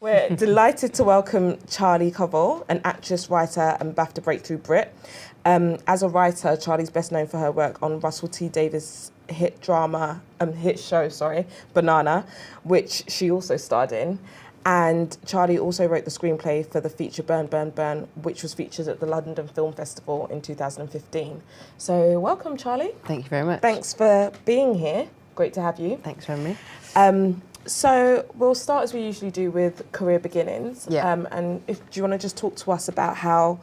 We're delighted to welcome Charlie Covell, an actress, writer and BAFTA Breakthrough Brit. As a writer, Charlie's best known for her work on Russell T Davies' hit show, Banana, which she also starred in. And Charlie also wrote the screenplay for the feature Burn, Burn, Burn, which was featured at the London Film Festival in 2015. So welcome, Charlie. Thank you very much. Thanks for being here. Great to have you. Thanks for having me. So we'll start as we usually do with career beginnings. Yeah. And do you want to just talk to us about how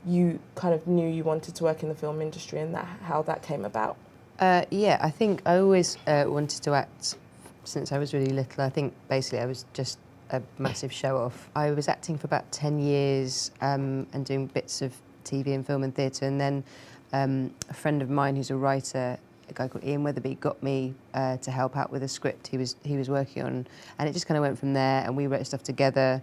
you kind of knew you wanted to work in the film industry and how that came about? Yeah, I think I always wanted to act since I was really little. I think basically I was just a massive show-off. I was acting for about 10 years and doing bits of TV and film and theatre, and then a friend of mine who's a writer, a guy called Ian Weatherby, got me to help out with a script he was working on, and it just kind of went from there, and we wrote stuff together.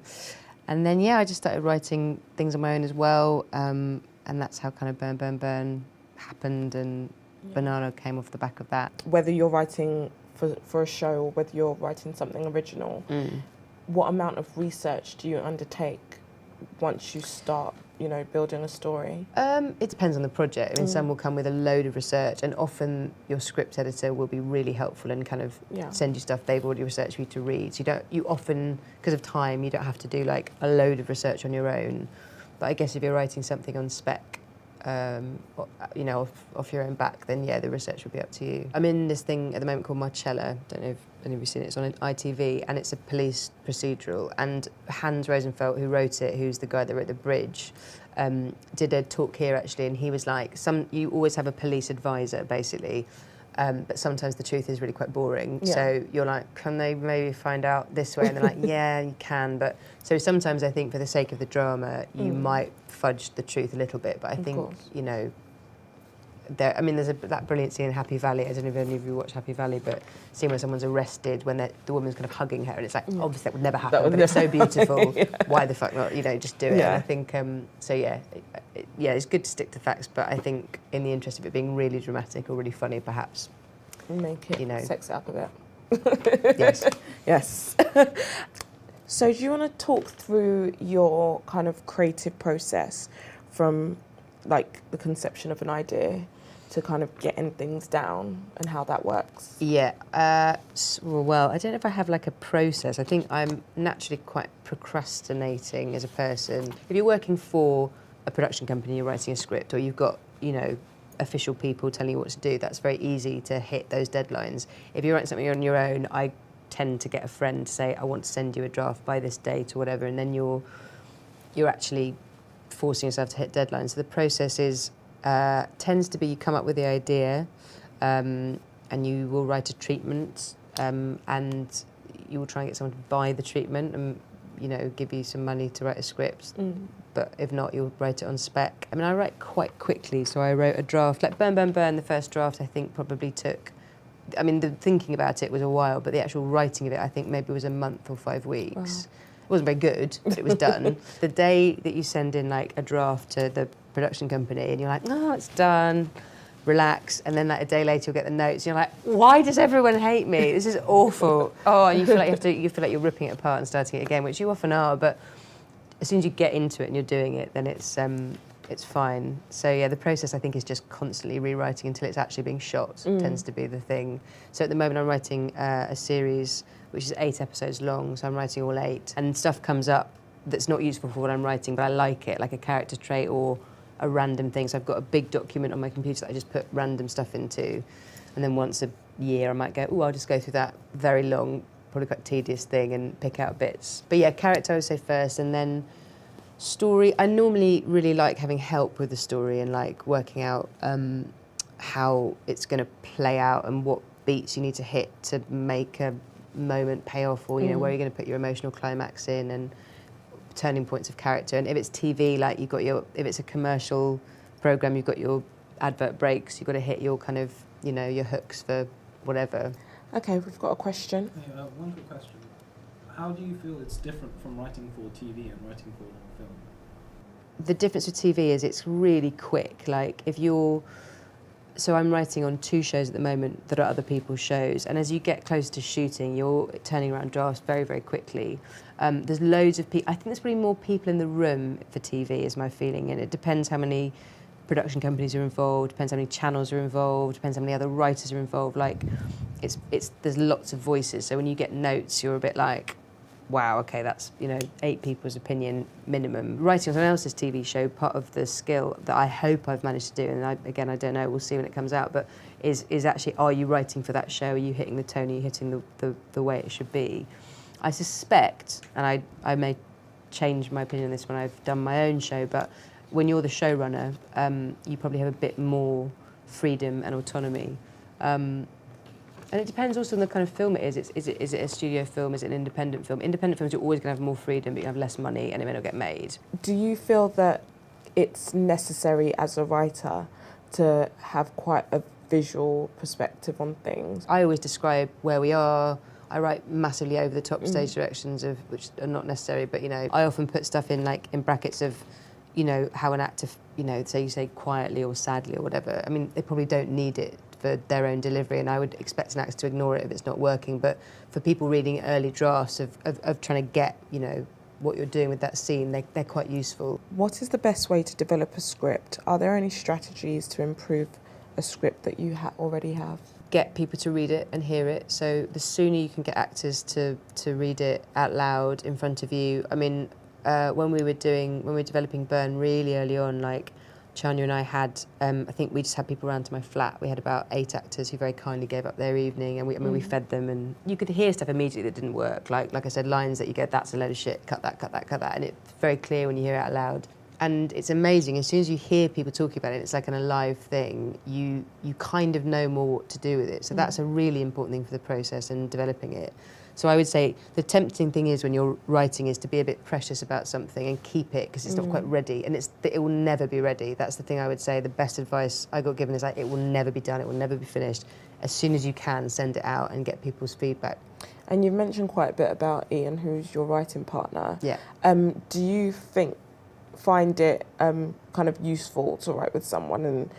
And then, yeah, I just started writing things on my own as well, and that's how kind of Burn, Burn, Burn happened, and Banana came off the back of that. Whether you're writing for a show or whether you're writing something original, what amount of research do you undertake once you start, building a story? It depends on the project. I mean, some will come with a load of research, and often your script editor will be really helpful and kind of send you stuff they've already researched for you to read. So you often, because of time, you don't have to do like a load of research on your own. But I guess if you're writing something on spec, off your own back, then yeah, the research will be up to you. I'm in this thing at the moment called Marcella. Don't know if any of you seen it. It's on ITV, and it's a police procedural. And Hans Rosenfeld, who wrote it, who's the guy that wrote The Bridge, did a talk here actually, and he was like, you always have a police advisor basically, but sometimes the truth is really quite boring. Yeah. So you're like, can they maybe find out this way? And they're like, yeah, you can. But so sometimes I think for the sake of the drama, you might fudge the truth a little bit. But I think, there's that brilliant scene in Happy Valley. I don't know if any of you watch Happy Valley, but seeing when someone's arrested, when the woman's kind of hugging her, and it's like, obviously that would never happen, but it's so beautiful. Why the fuck not? Just do it. Yeah. And I think, it's good to stick to facts, but I think in the interest of it being really dramatic or really funny, perhaps make it sex it up a bit. Yes. Yes. So do you want to talk through your kind of creative process from like the conception of an idea to kind of getting things down and how that works? Yeah, well, I don't know if I have like a process. I think I'm naturally quite procrastinating as a person. If you're working for a production company, you're writing a script, or you've got, official people telling you what to do, that's very easy to hit those deadlines. If you're writing something on your own, I tend to get a friend to say, I want to send you a draft by this date or whatever, and then you're actually forcing yourself to hit deadlines. So the process is tends to be you come up with the idea, and you will write a treatment, and you will try and get someone to buy the treatment and give you some money to write a script. But if not, you'll write it on spec. I mean, I write quite quickly, so I wrote a draft like Burn, Burn, Burn. The first draft I think probably took. I mean, the thinking about it was a while, but the actual writing of it I think maybe was a month or 5 weeks. Wow. It wasn't very good, but it was done. The day that you send in like a draft to the production company and you're like, oh, it's done, relax, and then like a day later you'll get the notes and you're like, why does everyone hate me? This is awful. Oh, and you feel like you're ripping it apart and starting it again, which you often are, but as soon as you get into it and you're doing it, then it's fine. So yeah, the process I think is just constantly rewriting until it's actually being shot. Tends to be the thing. So at the moment I'm writing a series which is 8 episodes long, so I'm writing all 8, and stuff comes up that's not useful for what I'm writing, but I like it, like a character trait or a random thing. So I've got a big document on my computer that I just put random stuff into, and then once a year I might go, I'll just go through that very long, probably quite tedious thing and pick out bits. But yeah, character I would say first, and then story. I normally really like having help with the story and like working out how it's going to play out and what beats you need to hit to make a moment pay off, or where you're going to put your emotional climax in and turning points of character. And if it's TV, like if it's a commercial program, you've got your advert breaks, you've got to hit your kind of, your hooks for whatever. Okay, we've got a question. Hey, one quick question. How do you feel it's different from writing for TV and writing for film? The difference with TV is it's really quick. Like if you're So I'm writing on 2 shows at the moment that are other people's shows, and as you get close to shooting, you're turning around drafts very, very quickly. There's loads of people. I think there's probably more people in the room for TV, is my feeling, and it depends how many production companies are involved, depends how many channels are involved, depends how many other writers are involved. Like, there's lots of voices. So when you get notes, you're a bit like, wow, okay, that's 8 people's opinion minimum. Writing on someone else's TV show, part of the skill that I hope I've managed to do, and I don't know, we'll see when it comes out, but is actually, are you writing for that show? Are you hitting the tone? Are you hitting the way it should be? I suspect, and I may change my opinion on this when I've done my own show, but when you're the showrunner, you probably have a bit more freedom and autonomy. And it depends also on the kind of film it is. Is it a studio film? Is it an independent film? Independent films, you're always going to have more freedom, but you have less money and it may not get made. Do you feel that it's necessary as a writer to have quite a visual perspective on things? I always describe where we are. I write massively over the top stage directions, which are not necessary, but I often put stuff in brackets of how an actor, say you say quietly or sadly or whatever. I mean, they probably don't need it for their own delivery, and I would expect an actor to ignore it if it's not working. But for people reading early drafts of trying to get, what you're doing with that scene, they're quite useful. What is the best way to develop a script? Are there any strategies to improve a script that you already have? Get people to read it and hear it. So the sooner you can get actors to read it out loud in front of you. I mean, when we were developing Burn really early on, like Chania and I had, I think we just had people around to my flat. We had about 8 actors who very kindly gave up their evening, and we fed them, and you could hear stuff immediately that didn't work. Like I said, lines that you go, that's a load of shit, cut that, and it's very clear when you hear it out loud. And it's amazing, as soon as you hear people talking about it, it's like an alive thing, you kind of know more what to do with it. So that's a really important thing for the process and developing it. So I would say the tempting thing is when you're writing is to be a bit precious about something and keep it because it's not quite ready, and it will never be ready. That's the thing I would say. The best advice I got given is like, it will never be done, it will never be finished. As soon as you can, send it out and get people's feedback. And you've mentioned quite a bit about Ian, who's your writing partner. Yeah. Do you find it kind of useful to write with someone, and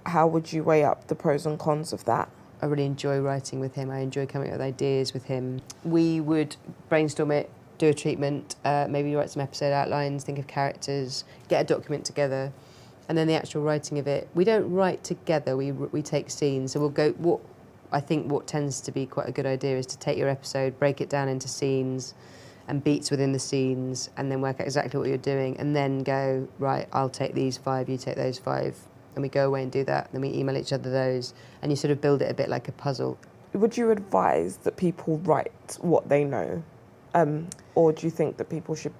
how would you weigh up the pros and cons of that? I really enjoy writing with him. I enjoy coming up with ideas with him. We would brainstorm it, do a treatment, maybe write some episode outlines, think of characters, get a document together, and then the actual writing of it. We don't write together, we take scenes. So we'll go, what tends to be quite a good idea is to take your episode, break it down into scenes and beats within the scenes, and then work out exactly what you're doing, and then go, right, I'll take these 5, you take those 5. And we go away and do that, then we email each other those, and you sort of build it a bit like a puzzle. Would you advise that people write what they know? Or do you think that people should,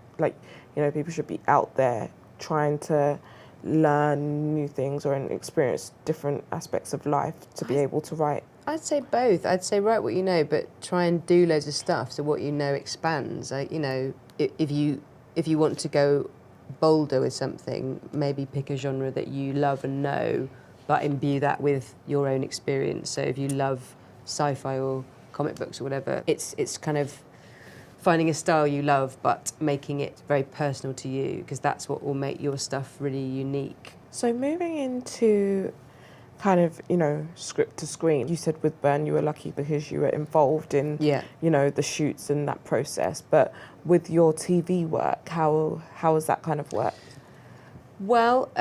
people should be out there trying to learn new things or experience different aspects of life to be able to write? I'd say both. I'd say write what you know, but try and do loads of stuff so what you know expands. If you want to go bolder with something, maybe pick a genre that you love and know, but imbue that with your own experience. So if you love sci-fi or comic books or whatever, it's kind of finding a style you love but making it very personal to you, because that's what will make your stuff really unique. So moving into kind of, script to screen, you said with Burn you were lucky because you were involved in, the shoots and that process, but with your TV work, how has that kind of worked? Well,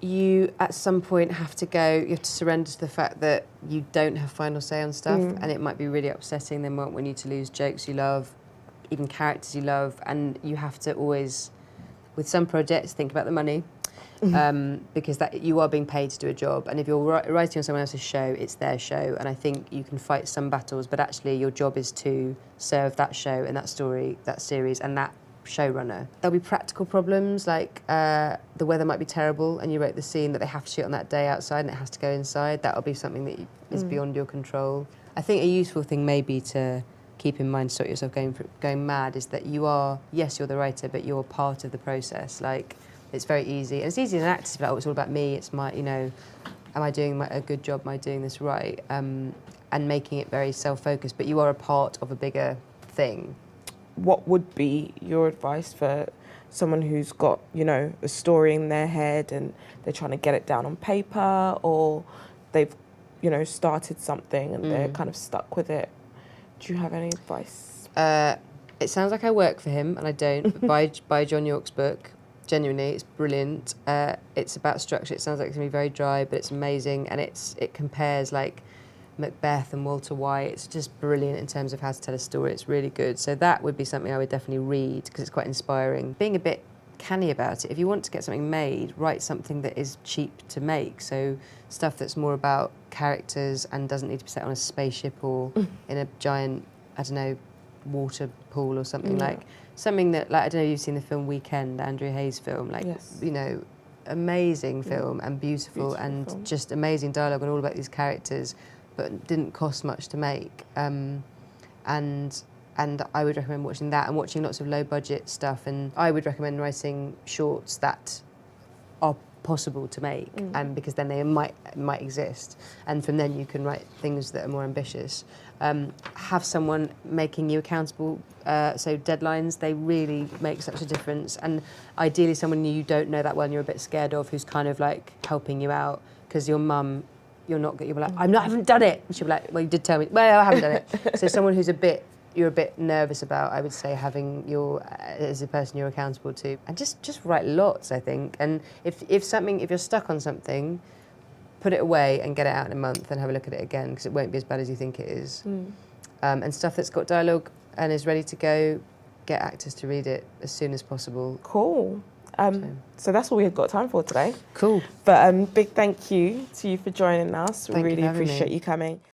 you at some point have to surrender to the fact that you don't have final say on stuff, and it might be really upsetting. They might want you to lose jokes you love, even characters you love, and you have to always, with some projects, think about the money. Because you are being paid to do a job, and if you're writing on someone else's show, it's their show, and I think you can fight some battles, but actually your job is to serve that show and that story, that series, and that showrunner. There'll be practical problems, like the weather might be terrible and you wrote the scene that they have to shoot on that day outside and it has to go inside. That'll be something that is beyond your control. I think a useful thing maybe to keep in mind to stop yourself going mad is that you're the writer, but you're part of the process. It's very easy. And it's easy as an actor to be like, it's all about me. It's my, am I doing a good job? Am I doing this right? And making it very self-focused. But you are a part of a bigger thing. What would be your advice for someone who's got, you know, a story in their head and they're trying to get it down on paper, or they've, you know, started something and they're kind of stuck with it? Do you have any advice? It sounds like I work for him, and I don't. But buy John Yorke's book. Genuinely, it's brilliant. It's about structure. It sounds like it's going to be very dry, but it's amazing. And it compares like Macbeth and Walter White. It's just brilliant in terms of how to tell a story. It's really good. So that would be something I would definitely read because it's quite inspiring. Being a bit canny about it. If you want to get something made, write something that is cheap to make. So stuff that's more about characters and doesn't need to be set on a spaceship or in a giant, I don't know, water pool or something. Like something that, like, I don't know, you've seen the film Weekend, Andrew Hayes film, like, you know, amazing film and beautiful and film. just amazing dialogue and all about these characters, but didn't cost much to make. And I would recommend watching that and watching lots of low budget stuff. And I would recommend writing shorts that are possible to make, and because then they might exist, and from then you can write things that are more ambitious. Have someone making you accountable, so deadlines, they really make such a difference, and ideally someone you don't know that well and you're a bit scared of, who's kind of like helping you out, because your mum, you'll be like, I haven't done it, and she'll be like, well, you did tell me, well, I haven't done it. So someone who's you're a bit nervous about, I would say, having as a person you're accountable to, and just write lots, I think. And if you're stuck on something, put it away and get it out in a month and have a look at it again, because it won't be as bad as you think it is. And stuff that's got dialogue and is ready to go, get actors to read it as soon as possible. Cool. So that's all we've got time for today. Cool. But big thank you to you for joining us. We Thank you really for having me. appreciate you coming.